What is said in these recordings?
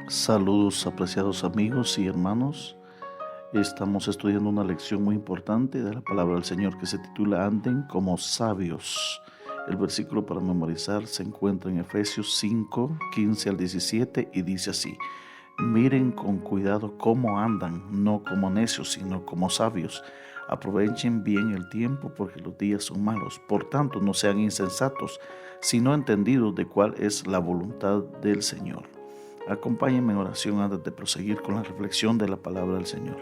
Saludos, apreciados amigos y hermanos. Estamos estudiando una lección muy importante de la palabra del Señor que se titula Anden como sabios. El versículo para memorizar se encuentra en Efesios 5, 15 al 17 y dice así: Miren con cuidado cómo andan, no como necios, sino como sabios. Aprovechen bien el tiempo porque los días son malos. Por tanto, no sean insensatos, sino entendidos de cuál es la voluntad del Señor. Acompáñenme en oración antes de proseguir con la reflexión de la palabra del Señor.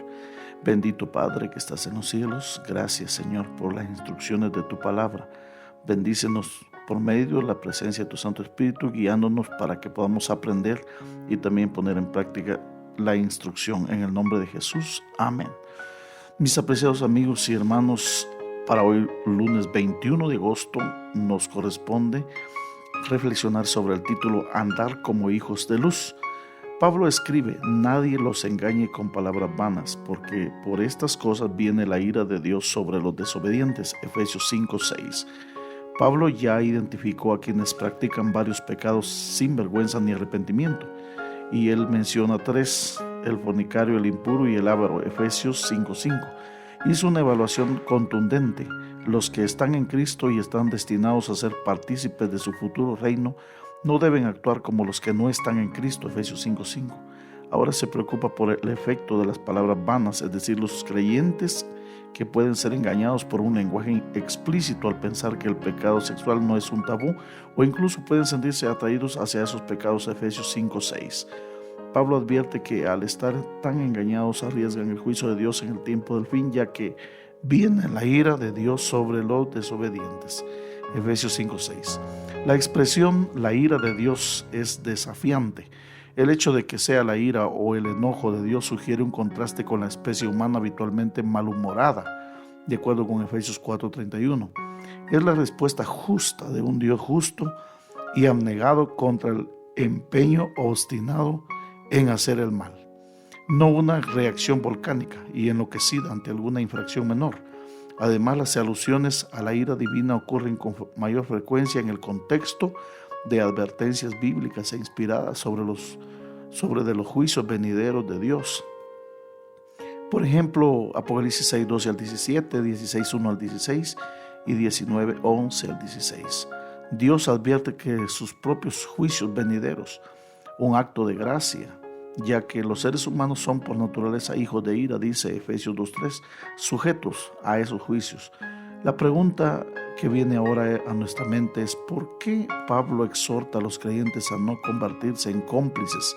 Bendito Padre que estás en los cielos, gracias Señor por las instrucciones de tu palabra. Bendícenos por medio de la presencia de tu Santo Espíritu, guiándonos para que podamos aprender y también poner en práctica la instrucción. En el nombre de Jesús, amén. Mis apreciados amigos y hermanos, para hoy lunes 21 de agosto nos corresponde reflexionar sobre el título Andar como hijos de luz. Pablo escribe: nadie los engañe con palabras vanas, porque por estas cosas viene la ira de Dios sobre los desobedientes. Efesios 5:6. Pablo ya identificó a quienes practican varios pecados sin vergüenza ni arrepentimiento, y él menciona tres: el fornicario, el impuro y el avaro. Efesios 5:5. Hizo una evaluación contundente. Los que están en Cristo y están destinados a ser partícipes de su futuro reino no deben actuar como los que no están en Cristo. Efesios 5:5. Ahora se preocupa por el efecto de las palabras vanas, es decir, los creyentes que pueden ser engañados por un lenguaje explícito al pensar que el pecado sexual no es un tabú, o incluso pueden sentirse atraídos hacia esos pecados. Efesios 5:6. Pablo advierte que al estar tan engañados arriesgan el juicio de Dios en el tiempo del fin, ya que viene la ira de Dios sobre los desobedientes. Efesios 5:6. La expresión la ira de Dios es desafiante. El hecho de que sea la ira o el enojo de Dios sugiere un contraste con la especie humana habitualmente malhumorada, de acuerdo con Efesios 4:31. Es la respuesta justa de un Dios justo y abnegado contra el empeño obstinado en hacer el mal, no una reacción volcánica y enloquecida ante alguna infracción menor. Además, las alusiones a la ira divina ocurren con mayor frecuencia en el contexto de advertencias bíblicas e inspiradas sobre de los juicios venideros de Dios. Por ejemplo, Apocalipsis 6:12 al 17, 16:1 al 16 y 19:11 al 16. Dios advierte que sus propios juicios venideros, un acto de gracia, ya que los seres humanos son por naturaleza hijos de ira, dice Efesios 2:3, sujetos a esos juicios. La pregunta que viene ahora a nuestra mente es: ¿por qué Pablo exhorta a los creyentes a no convertirse en cómplices,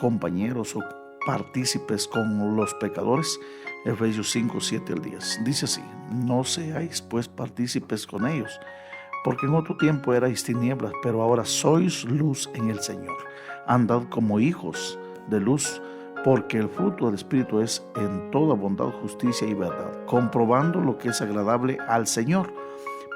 compañeros o partícipes con los pecadores? Efesios 5:7 al 10. Dice así: no seáis pues partícipes con ellos, porque en otro tiempo erais tinieblas, pero ahora sois luz en el Señor. Andad como hijos de luz, porque el fruto del Espíritu es en toda bondad, justicia y verdad, comprobando lo que es agradable al Señor.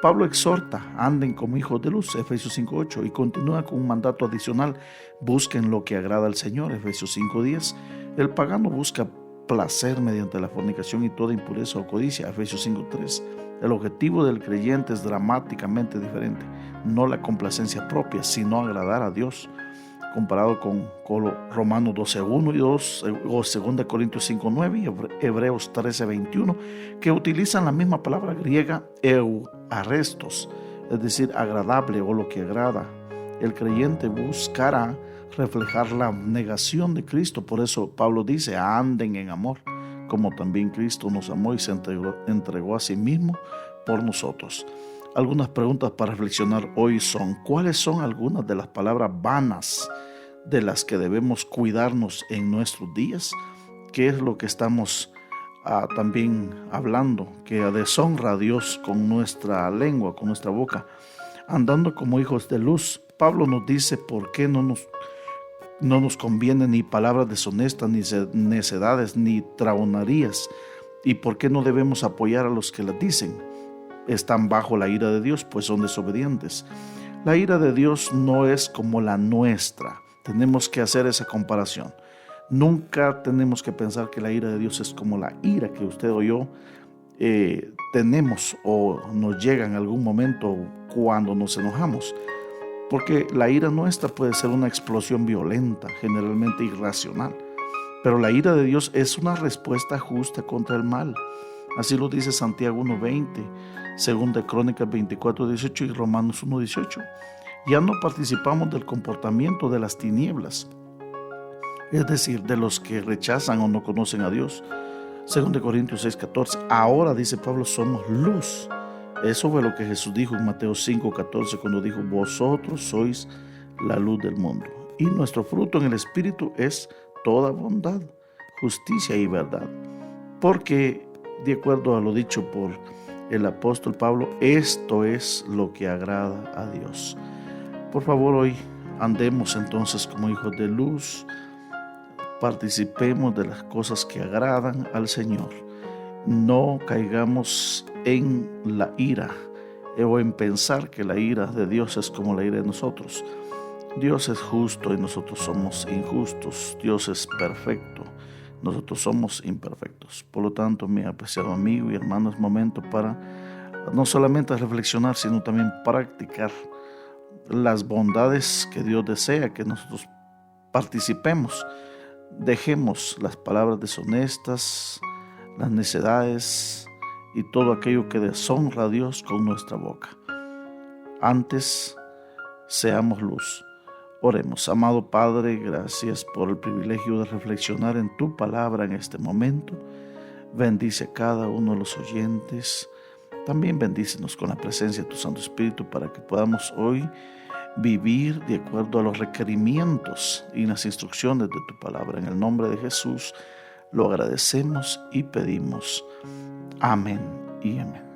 Pablo exhorta: anden como hijos de luz, Efesios 5:8, y continúa con un mandato adicional: busquen lo que agrada al Señor, Efesios 5:10. El pagano busca placer mediante la fornicación y toda impureza o codicia, Efesios 5:3. El objetivo del creyente es dramáticamente diferente: no la complacencia propia, sino agradar a Dios, comparado con Romanos 12:1 y 2, o 2 Corintios 5:9 y Hebreos 13:21, que utilizan la misma palabra griega euarestos, es decir, agradable o lo que agrada. El creyente buscará reflejar la negación de Cristo. Por eso Pablo dice: anden en amor, como también Cristo nos amó y se entregó a sí mismo por nosotros. Algunas preguntas para reflexionar hoy son: ¿cuáles son algunas de las palabras vanas de las que debemos cuidarnos en nuestros días? ¿Qué es lo que estamos también hablando que deshonra a Dios con nuestra lengua, con nuestra boca? Andando como hijos de luz, Pablo nos dice por qué no nos conviene ni palabras deshonestas, ni necedades, ni traonarías, y por qué no debemos apoyar a los que las dicen. Están bajo la ira de Dios, pues son desobedientes. La ira de Dios no es como la nuestra. Tenemos que hacer esa comparación. Nunca tenemos que pensar que la ira de Dios es como la ira que usted o yo tenemos o nos llega en algún momento cuando nos enojamos. Porque la ira nuestra puede ser una explosión violenta, generalmente irracional. Pero la ira de Dios es una respuesta justa contra el mal. Así lo dice Santiago 1:20, 2 Crónicas 24:18 y Romanos 1:18. Ya no participamos del comportamiento de las tinieblas, es decir, de los que rechazan o no conocen a Dios. 2 Corintios 6:14. Ahora, dice Pablo, somos luz. Eso fue lo que Jesús dijo en Mateo 5:14 cuando dijo: vosotros sois la luz del mundo. Y nuestro fruto en el Espíritu es toda bondad, justicia y verdad. Porque, de acuerdo a lo dicho por el apóstol Pablo, esto es lo que agrada a Dios. Por favor, hoy andemos entonces como hijos de luz, participemos de las cosas que agradan al Señor. No caigamos en la ira o en pensar que la ira de Dios es como la ira de nosotros. Dios es justo y nosotros somos injustos. Dios es perfecto, nosotros somos imperfectos. Por lo tanto, mi apreciado amigo y hermano, es momento para no solamente reflexionar, sino también practicar las bondades que Dios desea que nosotros participemos. Dejemos las palabras deshonestas, las necedades y todo aquello que deshonra a Dios con nuestra boca. Antes, seamos luz. Oremos. Amado Padre, gracias por el privilegio de reflexionar en tu palabra en este momento. Bendice a cada uno de los oyentes. También bendícenos con la presencia de tu Santo Espíritu para que podamos hoy vivir de acuerdo a los requerimientos y las instrucciones de tu palabra. En el nombre de Jesús lo agradecemos y pedimos. Amén y amén.